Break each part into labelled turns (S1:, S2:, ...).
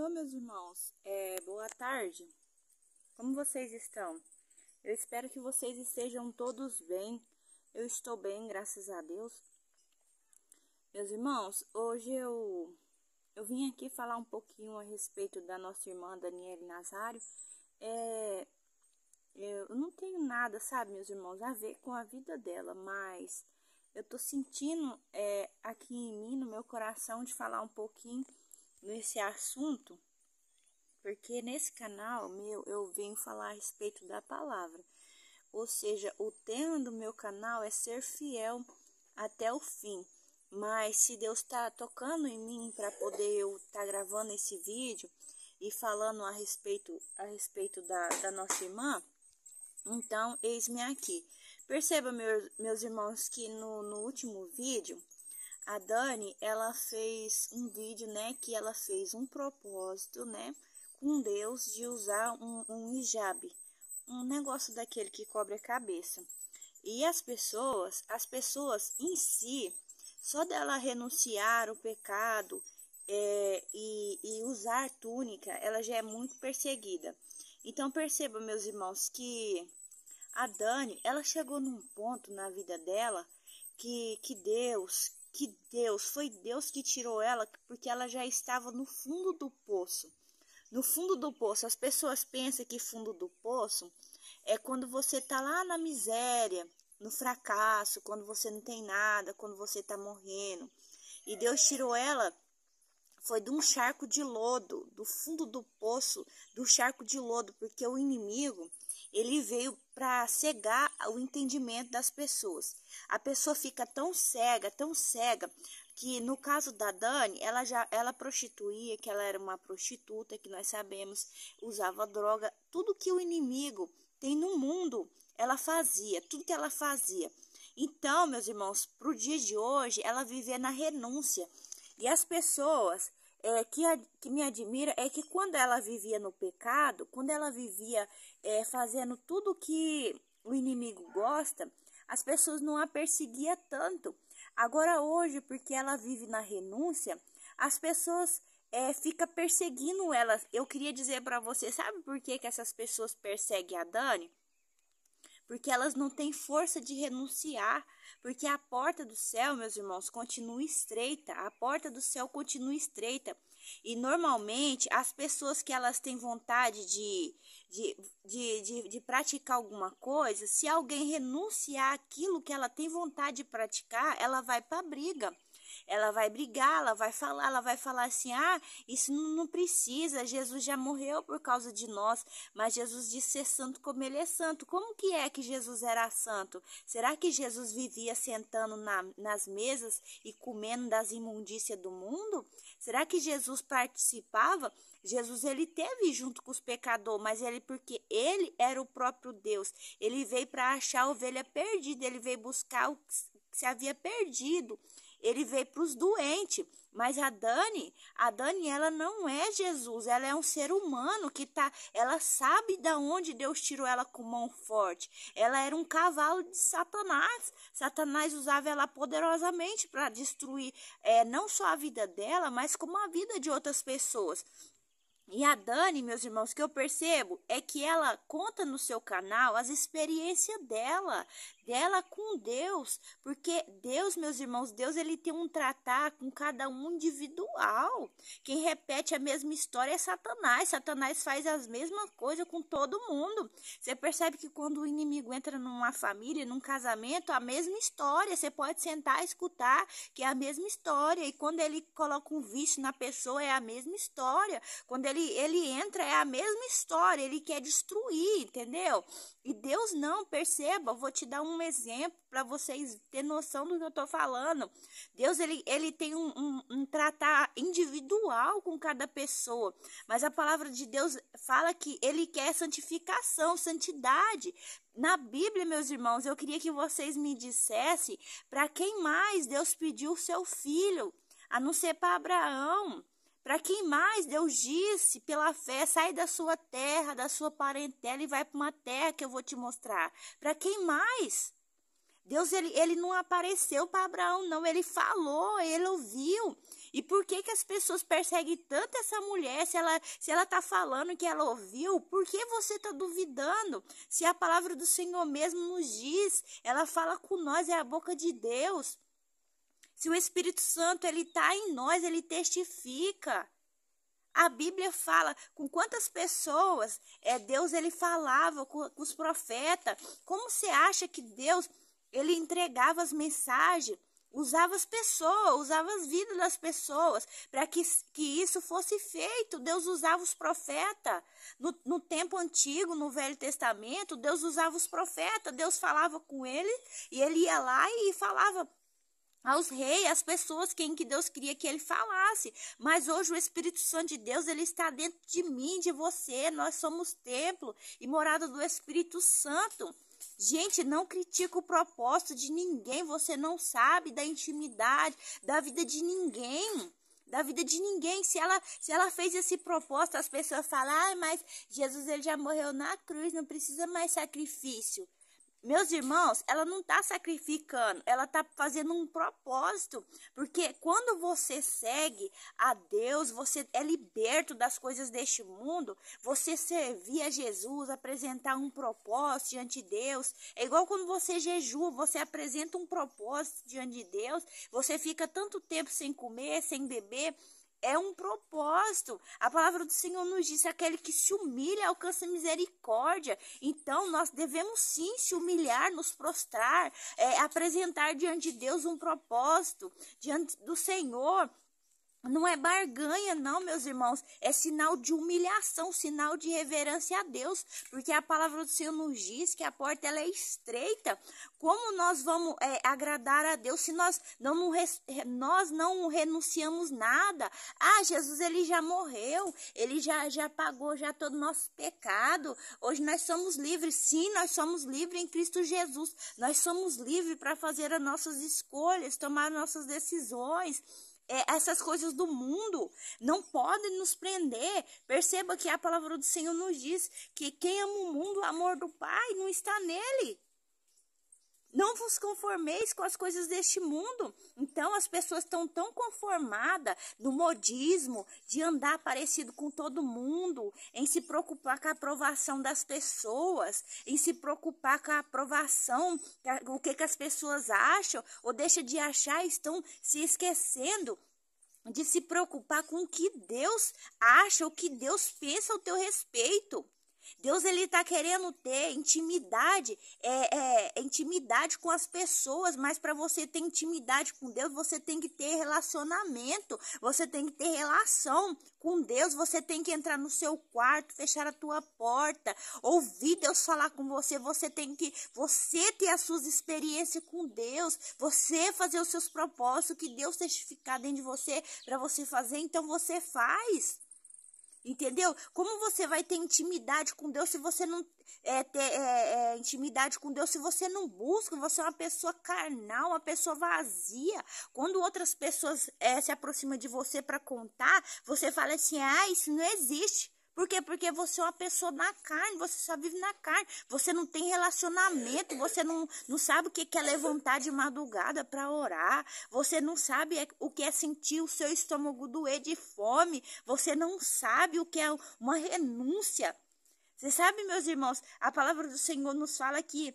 S1: Alô, meus irmãos, boa tarde. Como vocês estão? Eu espero que vocês estejam todos bem. Eu estou bem, graças a Deus. Meus irmãos, hoje eu vim aqui falar um pouquinho a respeito da nossa irmã Daniele Nazário. Eu não tenho nada, sabe, meus irmãos, a ver com a vida dela, mas eu tô sentindo aqui em mim, no meu coração, de falar um pouquinho nesse assunto, porque nesse canal meu eu venho falar a respeito da palavra, ou seja, o tema do meu canal é ser fiel até o fim. Mas se Deus está tocando em mim para poder eu estar gravando esse vídeo e falando a respeito da nossa irmã, então eis-me aqui. Perceba, meus irmãos, que no último vídeo a Dani, ela fez um vídeo, né, que ela fez um propósito, né, com Deus de usar um hijab, um negócio daquele que cobre a cabeça. E as pessoas em si, só dela renunciar o pecado e usar túnica, ela já é muito perseguida. Então perceba, meus irmãos, que a Dani, ela chegou num ponto na vida dela que foi Deus que tirou ela, porque ela já estava no fundo do poço. No fundo do poço, as pessoas pensam que fundo do poço é quando você está lá na miséria, no fracasso, quando você não tem nada, quando você está morrendo. E Deus tirou ela, foi de um charco de lodo, do fundo do poço, do charco de lodo, porque o inimigo, ele veio para cegar o entendimento das pessoas. A pessoa fica tão cega, que no caso da Dani, ela prostituía, que ela era uma prostituta, que nós sabemos, usava droga, tudo que o inimigo tem no mundo, ela fazia, tudo que ela fazia. Então, meus irmãos, para o dia de hoje, ela vivia na renúncia. E as pessoas que me admiram é que quando ela vivia no pecado, quando ela vivia fazendo tudo que o inimigo gosta, as pessoas não a perseguiam tanto. Agora hoje, porque ela vive na renúncia, as pessoas ficam perseguindo ela. Eu queria dizer para você, sabe por que essas pessoas perseguem a Dani? Porque elas não têm força de renunciar, porque a porta do céu, meus irmãos, continua estreita, a porta do céu continua estreita, e normalmente as pessoas que elas têm vontade de praticar alguma coisa, se alguém renunciar àquilo que ela tem vontade de praticar, ela vai para a briga. Ela vai brigar, ela vai falar assim, isso não precisa, Jesus já morreu por causa de nós, mas Jesus disse ser santo como ele é santo. Como que é que Jesus era santo? Será que Jesus vivia sentando nas mesas e comendo das imundícias do mundo? Será que Jesus participava? Jesus, ele teve junto com os pecadores, mas porque ele era o próprio Deus. Ele veio para achar a ovelha perdida, ele veio buscar o que se havia perdido. Ele veio para os doentes, mas a Dani, ela não é Jesus, ela é um ser humano ela sabe de onde Deus tirou ela com mão forte. Ela era um cavalo de Satanás. Satanás usava ela poderosamente para destruir não só a vida dela, mas como a vida de outras pessoas. E a Dani, meus irmãos, que eu percebo é que ela conta no seu canal as experiências dela com Deus, porque Deus, meus irmãos, Deus ele tem um tratar com cada um individual. Quem repete a mesma história é Satanás. Satanás faz as mesmas coisas com todo mundo. Você percebe que quando o inimigo entra numa família, num casamento, a mesma história. Você pode sentar e escutar que é a mesma história. E quando ele coloca um vício na pessoa, é a mesma história. Quando ele entra, é a mesma história, ele quer destruir, entendeu? E Deus não, perceba, eu vou te dar um exemplo para vocês terem noção do que eu estou falando. Deus, ele tem um tratar individual com cada pessoa, mas a palavra de Deus fala que ele quer santificação, santidade. Na Bíblia, meus irmãos, eu queria que vocês me dissessem para quem mais Deus pediu o seu filho, a não ser para Abraão. Para quem mais Deus disse pela fé, sai da sua terra, da sua parentela e vai para uma terra que eu vou te mostrar. Para quem mais? Deus, ele não apareceu para Abraão, não. Ele falou, ele ouviu. E por que as pessoas perseguem tanto essa mulher? Se ela está falando que ela ouviu, por que você está duvidando? Se a palavra do Senhor mesmo nos diz, ela fala com nós, é a boca de Deus. Se o Espírito Santo, ele está em nós, ele testifica. A Bíblia fala com quantas pessoas Deus ele falava com os profetas. Como você acha que Deus ele entregava as mensagens, usava as pessoas, usava as vidas das pessoas para que isso fosse feito? Deus usava os profetas. No tempo antigo, no Velho Testamento, Deus usava os profetas. Deus falava com ele e ele ia lá e falava aos reis, às pessoas que Deus queria que ele falasse. Mas hoje o Espírito Santo de Deus, ele está dentro de mim, de você. Nós somos templo e morada do Espírito Santo. Gente, não critica o propósito de ninguém. Você não sabe da intimidade, da vida de ninguém. Da vida de ninguém. Se ela fez esse propósito, as pessoas falam, mas Jesus ele já morreu na cruz, não precisa mais sacrifício. Meus irmãos, ela não está sacrificando, ela está fazendo um propósito, porque quando você segue a Deus, você é liberto das coisas deste mundo, você servir a Jesus, apresentar um propósito diante de Deus, é igual quando você jejua, você apresenta um propósito diante de Deus, você fica tanto tempo sem comer, sem beber, é um propósito. A palavra do Senhor nos diz: aquele que se humilha alcança misericórdia. Então nós devemos sim se humilhar, nos prostrar, apresentar diante de Deus um propósito, diante do Senhor. Não é barganha, não, meus irmãos. É sinal de humilhação, sinal de reverência a Deus. Porque a palavra do Senhor nos diz que a porta ela é estreita. Como nós vamos agradar a Deus se nós não renunciamos nada? Ah, Jesus ele já morreu. Ele já pagou já todo o nosso pecado. Hoje nós somos livres. Sim, nós somos livres em Cristo Jesus. Nós somos livres para fazer as nossas escolhas, tomar nossas decisões. Essas coisas do mundo não podem nos prender. Perceba que a palavra do Senhor nos diz que quem ama o mundo, o amor do Pai não está nele. Não vos conformeis com as coisas deste mundo. Então as pessoas estão tão conformadas no modismo, de andar parecido com todo mundo, em se preocupar com a aprovação das pessoas, em se preocupar com a aprovação, o que as pessoas acham ou deixam de achar, estão se esquecendo de se preocupar com o que Deus acha, o que Deus pensa ao teu respeito. Deus ele está querendo ter intimidade, intimidade com as pessoas, mas para você ter intimidade com Deus, você tem que ter relacionamento, você tem que ter relação com Deus, você tem que entrar no seu quarto, fechar a tua porta, ouvir Deus falar com você, você ter as suas experiências com Deus, você fazer os seus propósitos, que Deus testificar dentro de você, para você fazer, então você faz. Entendeu? Como você vai ter intimidade com Deus se você não ter intimidade com Deus se você não busca? Você é uma pessoa carnal, uma pessoa vazia. Quando outras pessoas se aproximam de você para contar, você fala assim, isso não existe. Por quê? Porque você é uma pessoa na carne, você só vive na carne, você não tem relacionamento, você não sabe o que é levantar de madrugada para orar, você não sabe o que é sentir o seu estômago doer de fome, você não sabe o que é uma renúncia. Você sabe, meus irmãos, a palavra do Senhor nos fala que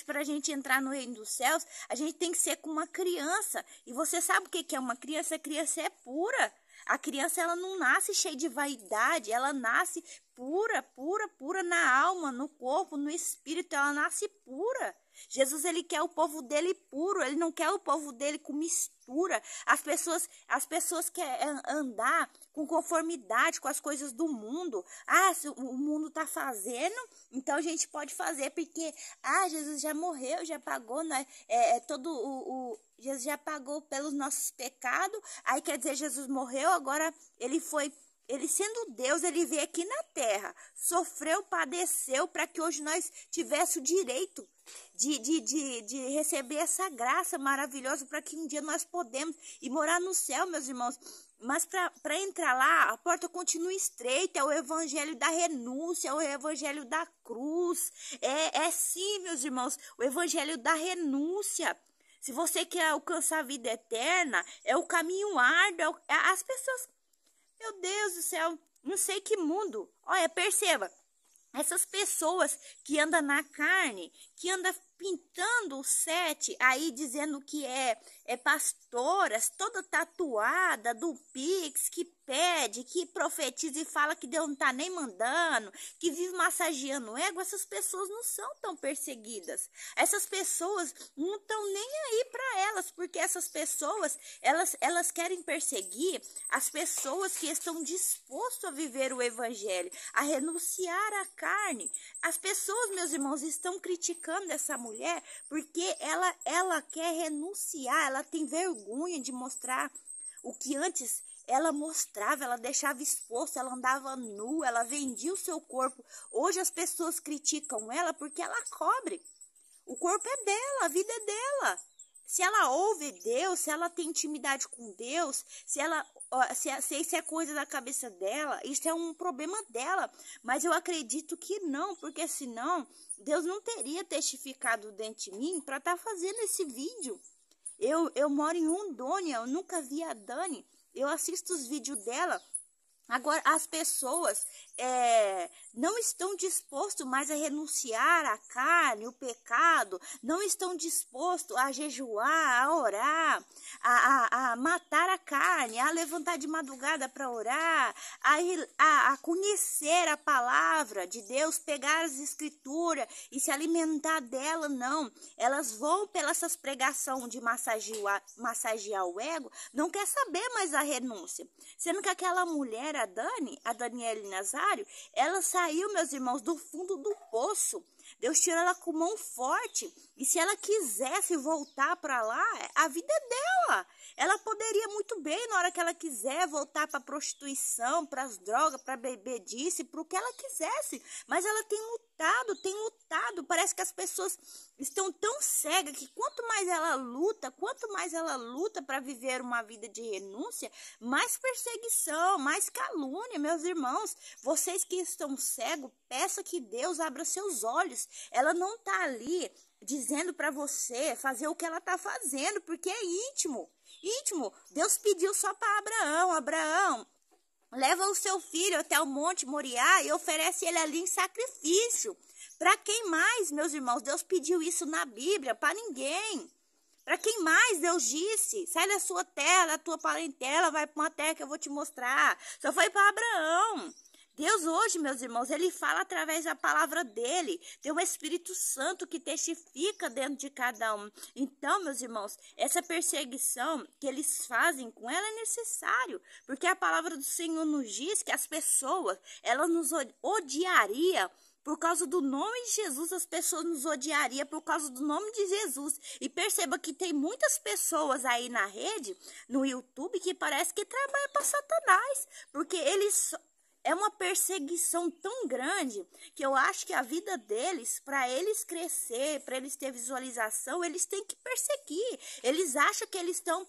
S1: para a gente entrar no reino dos céus, a gente tem que ser como uma criança. E você sabe o que é uma criança? A criança é pura. A criança ela não nasce cheia de vaidade, ela nasce pura na alma, no corpo, no espírito, ela nasce pura. Jesus ele quer o povo dele puro, ele não quer o povo dele com mistura. As pessoas querem andar com conformidade com as coisas do mundo. Se o mundo está fazendo, então a gente pode fazer, porque Jesus já morreu, já pagou, né? Jesus já pagou pelos nossos pecados, aí quer dizer, Jesus morreu, agora ele sendo Deus, ele veio aqui na terra, sofreu, padeceu, para que hoje nós tivéssemos o direito de receber essa graça maravilhosa, para que um dia nós podemos ir morar no céu, meus irmãos. Mas para entrar lá, a porta continua estreita, é o evangelho da renúncia, é o evangelho da cruz. É sim, meus irmãos, o evangelho da renúncia. Se você quer alcançar a vida eterna, é o caminho árduo. As pessoas, meu Deus do céu, não sei que mundo. Olha, perceba, essas pessoas que andam na carne, que andam pintando o 7, aí dizendo que é pastoras, toda tatuada do Pix, que pede, que profetiza e fala que Deus não tá nem mandando, que vive massageando o ego, essas pessoas não são tão perseguidas. Essas pessoas não estão nem aí para elas, porque essas pessoas, elas querem perseguir as pessoas que estão dispostas a viver o evangelho, a renunciar à carne. As pessoas, meus irmãos, estão criticando essa mulher porque ela quer renunciar, ela tem vergonha de mostrar o que antes ela mostrava, ela deixava exposto, ela andava nua, ela vendia o seu corpo. Hoje as pessoas criticam ela porque ela cobre. O corpo é dela, a vida é dela. Se ela ouve Deus, se ela tem intimidade com Deus, se isso é coisa da cabeça dela, isso é um problema dela. Mas eu acredito que não, porque senão Deus não teria testificado dentro de mim para estar fazendo esse vídeo. Eu moro em Rondônia, eu nunca vi a Dani, eu assisto os vídeos dela. Agora, as pessoas não estão dispostas mais a renunciar à carne, o pecado, não estão dispostos a jejuar, a orar, a matar a carne, a levantar de madrugada para orar, a conhecer a palavra de Deus, pegar as escrituras e se alimentar dela, não. Elas vão pelas pregações de massagear o ego, não quer saber mais a renúncia. Sendo que aquela mulher, a Daniele Nazário, ela saiu, meus irmãos, do fundo do poço. Deus tirou ela com mão forte. E se ela quisesse voltar para lá, a vida é dela. Ela poderia muito bem, na hora que ela quiser, voltar para a prostituição, para as drogas, para bebedice, para o que ela quisesse. Mas ela tem lutado. Parece que as pessoas estão tão cegas que quanto mais ela luta para viver uma vida de renúncia, mais perseguição, mais calúnia, meus irmãos. Vocês que estão cegos, peça que Deus abra seus olhos. Ela não está ali dizendo para você fazer o que ela está fazendo, porque é íntimo. Deus pediu só para Abraão, leva o seu filho até o Monte Moriá e oferece ele ali em sacrifício. Para quem mais, meus irmãos? Deus pediu isso na Bíblia, para ninguém. Para quem mais Deus disse? Sai da sua terra, da tua parentela, vai para uma terra que eu vou te mostrar. Só foi para Abraão. Deus hoje, meus irmãos, ele fala através da palavra dele. Tem o Espírito Santo que testifica dentro de cada um. Então, meus irmãos, essa perseguição que eles fazem com ela é necessário. Porque a palavra do Senhor nos diz que as pessoas, elas nos odiariam. Por causa do nome de Jesus, as pessoas nos odiariam por causa do nome de Jesus. E perceba que tem muitas pessoas aí na rede, no YouTube, que parece que trabalham para Satanás. Porque eles... É uma perseguição tão grande que eu acho que a vida deles, para eles crescer, para eles ter visualização, eles têm que perseguir. Eles acham que eles estão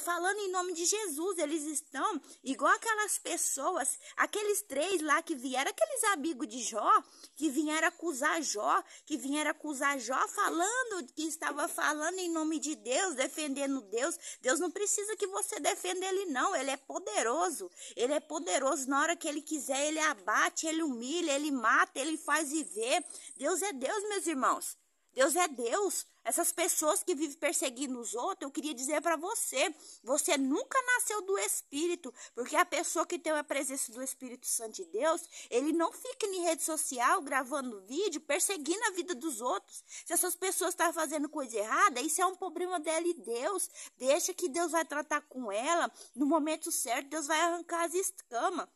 S1: falando em nome de Jesus. Eles estão igual aquelas pessoas, aqueles 3 lá que vieram, aqueles amigos de Jó, que vieram acusar Jó, falando que estava falando em nome de Deus, defendendo Deus. Deus não precisa que você defenda ele, não. Ele é poderoso. Ele é poderoso. Na hora que ele quiser, ele abate, ele humilha, ele mata, ele faz viver. Deus é Deus, meus irmãos. Deus é Deus. Essas pessoas que vivem perseguindo os outros, eu queria dizer para você, você nunca nasceu do Espírito, porque a pessoa que tem a presença do Espírito Santo de Deus, ele não fica em rede social gravando vídeo, perseguindo a vida dos outros. Se essas pessoas estão fazendo coisa errada, isso é um problema dela e Deus. Deixa que Deus vai tratar com ela, no momento certo, Deus vai arrancar as escamas.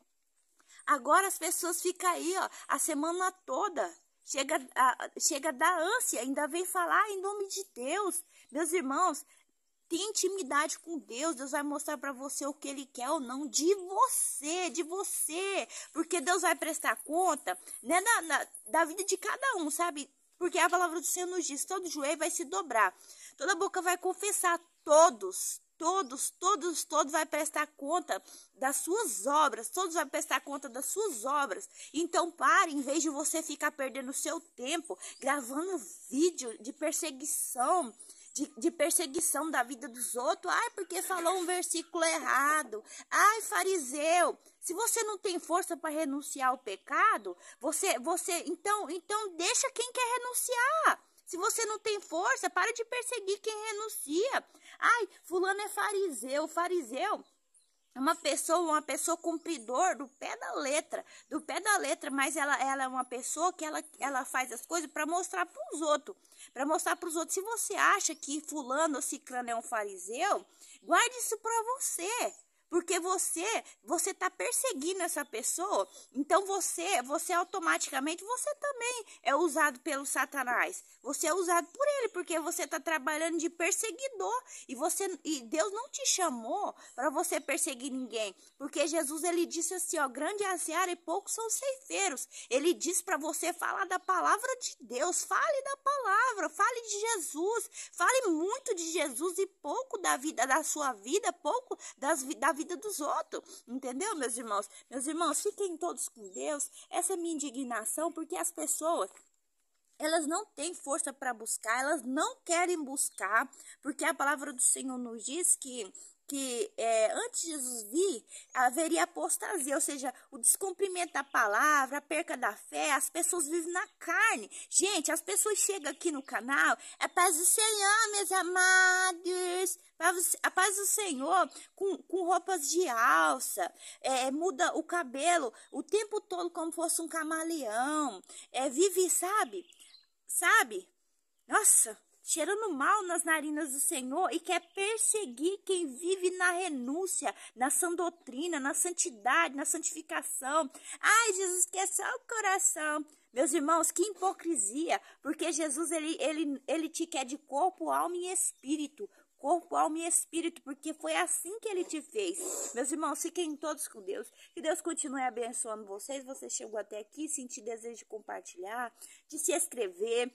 S1: Agora as pessoas ficam aí, ó, a semana toda. Chega da ânsia, ainda vem falar em nome de Deus. Meus irmãos, tem intimidade com Deus. Deus vai mostrar para você o que ele quer ou não de você. Porque Deus vai prestar conta, né, da vida de cada um, sabe? Porque a palavra do Senhor nos diz, todo joelho vai se dobrar. Toda boca vai confessar, todos todos vai prestar conta das suas obras, todos vai prestar conta das suas obras. Então pare, em vez de você ficar perdendo seu tempo gravando vídeo de perseguição, de perseguição da vida dos outros. Ai, porque falou um versículo errado. Ai, fariseu, se você não tem força para renunciar ao pecado, então deixa quem quer renunciar. Se você não tem força, para de perseguir quem renuncia. Ai, fulano é fariseu. Fariseu é uma pessoa cumpridor do pé da letra, mas ela é uma pessoa que ela faz as coisas para mostrar para os outros. Se você acha que fulano ou ciclano é um fariseu, guarde isso para você. Porque você está perseguindo essa pessoa, então você automaticamente, você também é usado pelo Satanás. Você é usado por ele, porque você está trabalhando de perseguidor. E Deus não te chamou para você perseguir ninguém. Porque Jesus, ele disse assim, ó, grande é a seara e poucos são os ceifeiros. Ele disse para você falar da palavra de Deus. Fale da palavra, fale de Jesus. Fale muito de Jesus e pouco da sua vida, pouco da vida dos outros, entendeu, meus irmãos? Meus irmãos, fiquem todos com Deus. Essa é a minha indignação, porque as pessoas, elas não têm força para buscar, elas não querem buscar, porque a palavra do Senhor nos diz que antes de Jesus vir, haveria apostasia, ou seja, o descumprimento da palavra, a perca da fé, as pessoas vivem na carne. Gente, as pessoas chegam aqui no canal, a paz do Senhor, meus amados, a paz do Senhor, com roupas de alça, muda o cabelo o tempo todo como fosse um camaleão, vive, sabe, nossa, cheirando mal nas narinas do Senhor e quer perseguir quem vive na renúncia, na sã doutrina, na santidade, na santificação. Ai, Jesus quer só o coração. Meus irmãos, que hipocrisia, porque Jesus, ele te quer de corpo, alma e espírito. Corpo, alma e espírito, porque foi assim que ele te fez. Meus irmãos, fiquem todos com Deus. Que Deus continue abençoando vocês. Você chegou até aqui, senti desejo de compartilhar, de se inscrever,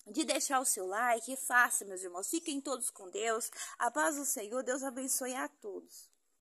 S1: de deixar o seu like. Faça, meus irmãos. Fiquem todos com Deus. A paz do Senhor. Deus abençoe a todos.